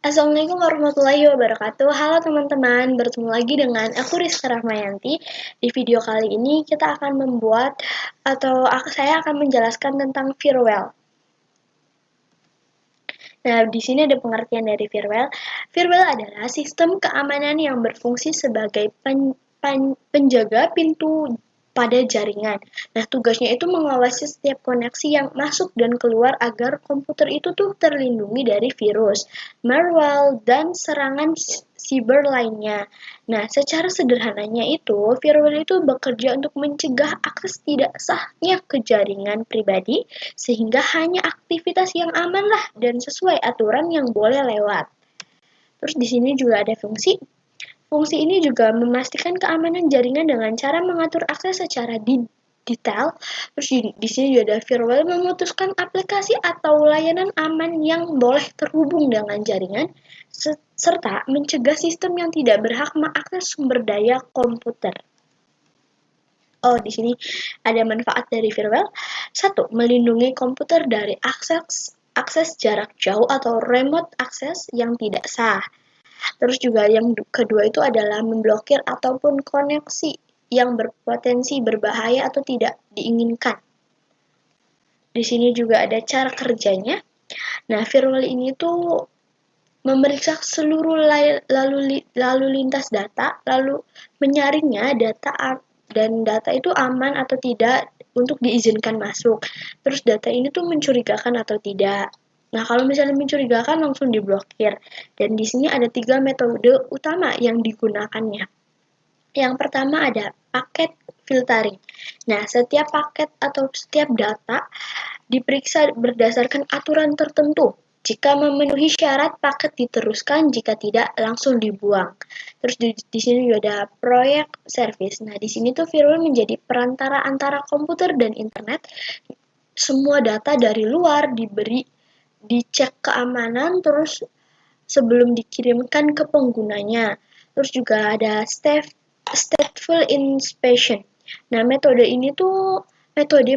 Assalamualaikum warahmatullahi wabarakatuh. Halo teman-teman, bertemu lagi dengan aku Rizka Rahmayanti. Di video kali ini kita akan saya akan menjelaskan tentang firewall. Nah, di sini ada pengertian dari firewall. Firewall adalah sistem keamanan yang berfungsi sebagai penjaga pintu pada jaringan. Nah, tugasnya itu mengawasi setiap koneksi yang masuk dan keluar agar komputer itu tuh terlindungi dari virus, malware, dan serangan siber lainnya. Nah, secara sederhananya itu, firewall itu bekerja untuk mencegah akses tidak sahnya ke jaringan pribadi, sehingga hanya aktivitas yang aman lah dan sesuai aturan yang boleh lewat. Terus di sini juga ada fungsi. Fungsi ini juga memastikan keamanan jaringan dengan cara mengatur akses secara detail. Terus di sini juga ada firewall memutuskan aplikasi atau layanan aman yang boleh terhubung dengan jaringan serta mencegah sistem yang tidak berhak mengakses sumber daya komputer. Oh, di sini ada manfaat dari firewall. 1. Melindungi komputer dari akses jarak jauh atau remote access yang tidak sah. Terus juga yang kedua itu adalah memblokir ataupun koneksi yang berpotensi berbahaya atau tidak diinginkan. Di sini juga ada cara kerjanya. Nah, firewall ini tuh memeriksa seluruh lalu lintas data, lalu menyaringnya dan data itu aman atau tidak untuk diizinkan masuk. Terus data ini tuh mencurigakan atau tidak. Nah, kalau misalnya mencurigakan langsung diblokir. Dan di sini ada 3 metode utama yang digunakannya. Yang pertama ada paket filtering. Nah, setiap paket atau setiap data diperiksa berdasarkan aturan tertentu. Jika memenuhi syarat, paket diteruskan, jika tidak, langsung dibuang. Terus di sini juga ada proyek service. Nah, di sini tuh firewall menjadi perantara antara komputer dan internet. Semua data dari luar dicek keamanan terus sebelum dikirimkan ke penggunanya. Terus juga ada stateful inspection. Nah, metode ini tuh metode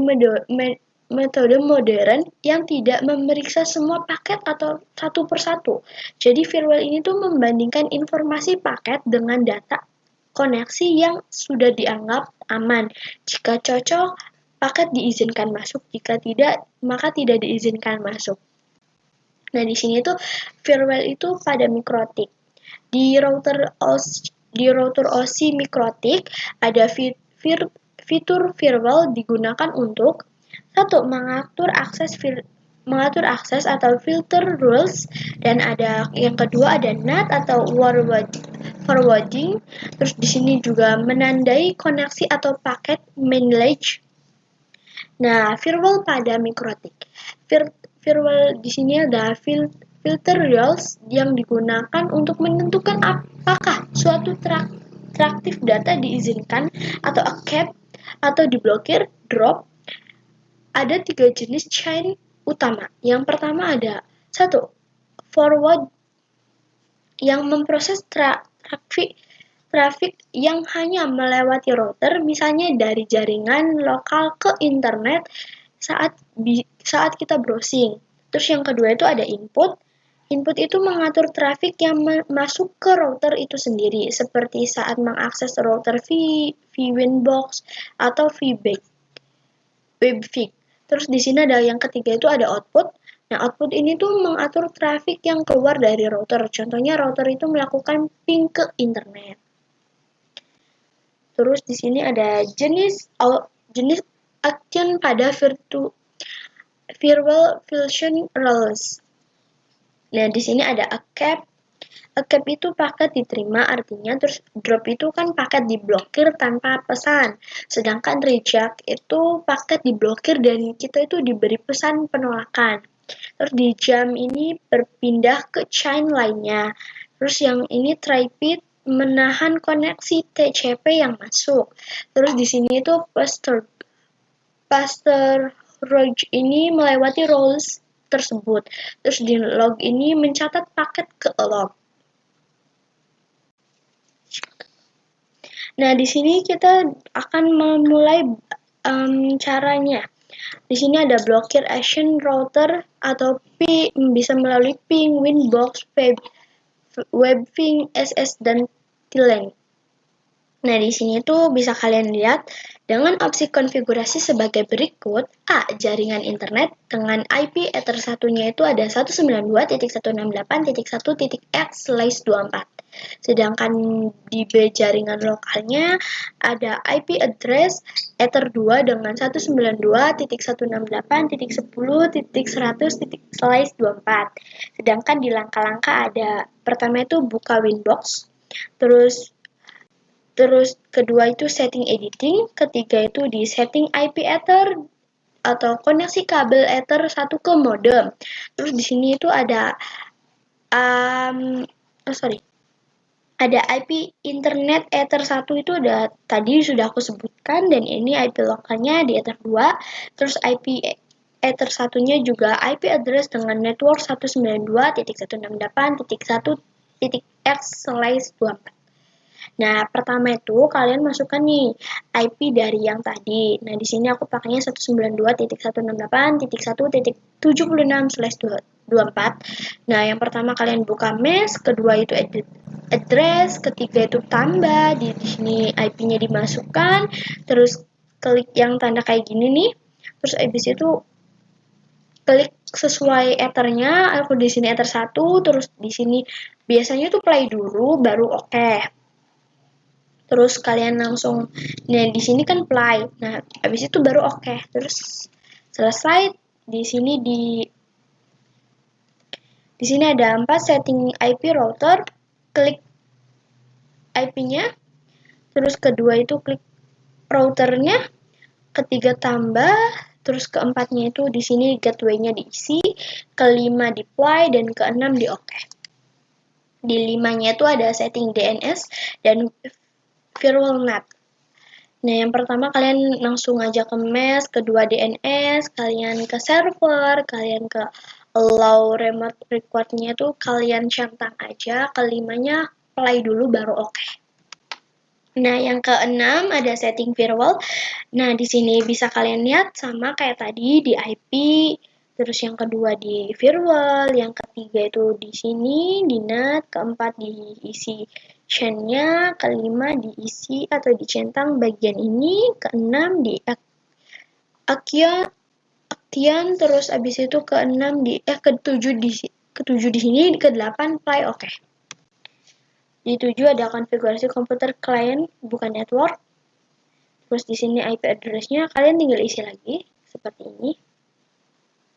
modern yang tidak memeriksa semua paket atau satu persatu. Jadi firewall ini tuh membandingkan informasi paket dengan data koneksi yang sudah dianggap aman. Jika cocok, paket diizinkan masuk. Jika tidak, maka tidak diizinkan masuk. Nah, di sini tuh firewall itu pada mikrotik. Di router OSI mikrotik ada fitur firewall digunakan untuk 1. Mengatur akses atau filter rules, dan ada yang kedua ada NAT atau forwarding. Terus di sini juga menandai koneksi atau paket manage. Nah, firewall pada mikrotik. Firewall di sini ada filter rules yang digunakan untuk menentukan apakah suatu traktif data diizinkan atau accept atau diblokir, drop. Ada 3 jenis chain utama. Yang pertama ada 1. Forward yang memproses trafik yang hanya melewati router, misalnya dari jaringan lokal ke internet saat kita browsing. Terus yang kedua itu ada input. Input itu mengatur trafik yang masuk ke router itu sendiri, seperti saat mengakses router vWinbox atau webfig. Terus di sini ada yang ketiga itu ada output. Nah, output ini tuh mengatur trafik yang keluar dari router. Contohnya router itu melakukan ping ke internet. Terus di sini ada jenis action pada firewall version rules. Nah, di sini ada accept. Accept itu paket diterima, artinya terus drop itu kan paket diblokir tanpa pesan. Sedangkan reject itu paket diblokir dan kita itu diberi pesan penolakan. Terus di jam ini berpindah ke chain lainnya. Terus yang ini trypit menahan koneksi TCP yang masuk. Terus di sini itu pastorage ini melewati rules tersebut. Terus di log ini mencatat paket ke log. Nah, di sini kita akan memulai caranya. Di sini ada blokir action router atau bisa melalui ping, Winbox, Webping, SS, dan TLAN. Nah, di sini tuh bisa kalian lihat dengan opsi konfigurasi sebagai berikut. A. Jaringan internet dengan IP Ether satunya itu ada 192.168.1.x/24. Sedangkan di B jaringan lokalnya ada IP address Ether 2 dengan 192.168.10.100./24. Sedangkan di langkah-langkah ada pertama itu buka Winbox, terus kedua itu setting editing, ketiga itu di setting IP Ether atau koneksi kabel Ether 1 ke modem. Terus di sini itu ada ada IP internet Ether 1 itu tadi sudah aku sebutkan, dan ini IP lokalnya di Ether 2. Terus IP Ether satunya juga IP address dengan network 192.168.1.x/24. Nah, pertama itu kalian masukkan nih IP dari yang tadi. Nah, di sini aku pakainya 192.168.1.76/24. Nah, yang pertama kalian buka mesh, kedua itu address, ketiga itu tambah. Di sini IP-nya dimasukkan, terus klik yang tanda kayak gini nih. Terus habis itu klik sesuai ethernya. Aku di sini ether 1, terus di sini biasanya tuh play dulu baru oke. Terus kalian langsung, nah di sini kan play, nah habis itu baru oke. Terus selesai. Di sini ada 4 setting IP router, klik IP-nya, terus kedua itu klik routernya, ketiga tambah, terus keempatnya itu di sini gateway-nya diisi, kelima di play, dan keenam di oke. Di limanya itu ada setting DNS dan virtual NAT. Nah, yang pertama kalian langsung aja ke mesh, kedua DNS, kalian ke server, kalian ke allow remote record-nya tuh kalian centang aja, kelimanya play dulu baru oke. Nah, yang keenam ada setting firewall. Nah, di sini bisa kalian lihat sama kayak tadi di IP, terus yang kedua di firewall, yang ketiga itu di sini di NAT, keempat diisi chain-nya, kelima diisi atau dicentang bagian ini, keenam di Actian, terus abis itu ketujuh di sini, ke-8 play oke. Di 7 ada konfigurasi komputer klien bukan network. Terus di sini IP address-nya kalian tinggal isi lagi seperti ini.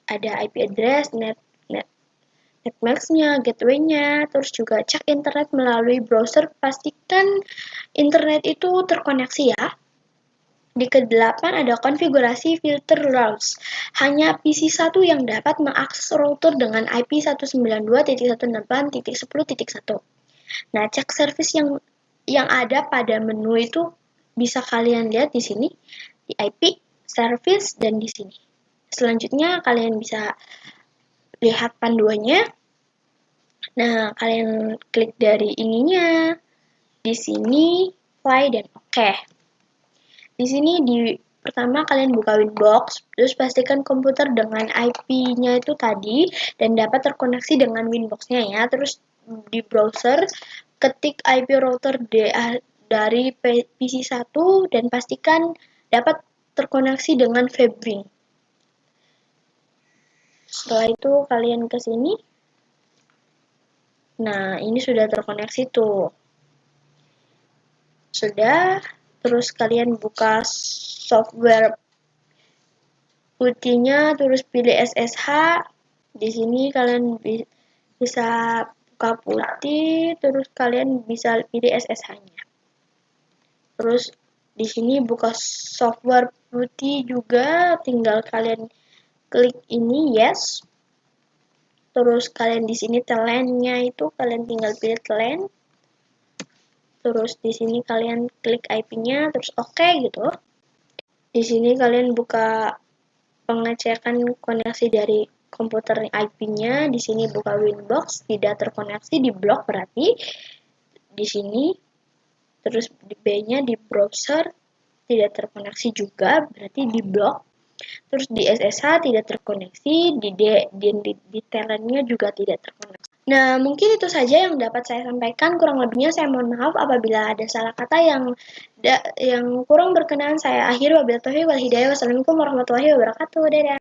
Ada IP address, netmask-nya, gateway-nya, terus juga cek internet melalui browser, pastikan internet itu terkoneksi ya. Di ke-8 ada konfigurasi filter routes. Hanya PC 1 yang dapat mengakses router dengan IP 192.168.10.1. Nah, cek service yang ada pada menu itu bisa kalian lihat di sini, di IP, service, dan di sini. Selanjutnya kalian bisa lihat panduannya. Nah, kalian klik dari ininya, di sini, play, dan oke. Di sini pertama kalian buka Winbox, terus pastikan komputer dengan IP-nya itu tadi dan dapat terkoneksi dengan Winbox-nya ya. Terus di browser ketik IP router dari PC 1 dan pastikan dapat terkoneksi dengan Webping. Setelah itu kalian ke sini. Nah, ini sudah terkoneksi tuh. Sudah, terus kalian buka software putihnya, terus pilih SSH. Di sini kalian bisa buka putih, terus kalian bisa pilih SSH-nya. Terus di sini buka software putih juga, tinggal kalian klik ini yes. Terus kalian di sini TLAN-nya itu kalian tinggal pilih TLAN. Terus di sini kalian klik IP-nya, terus oke gitu. Di sini kalian buka pengecekan koneksi dari komputer IP-nya. Di sini buka Winbox, tidak terkoneksi, di blok berarti. Di sini, terus di B-nya di browser tidak terkoneksi juga, berarti di blok. Terus di SSH tidak terkoneksi, di talentnya juga tidak terkoneksi. Nah, mungkin itu saja yang dapat saya sampaikan. Kurang lebihnya saya mohon maaf apabila ada salah kata yang kurang berkenan. Saya akhiri wabillahi taufiq wal hidayah. Wassalamualaikum warahmatullahi wabarakatuh. Dadah.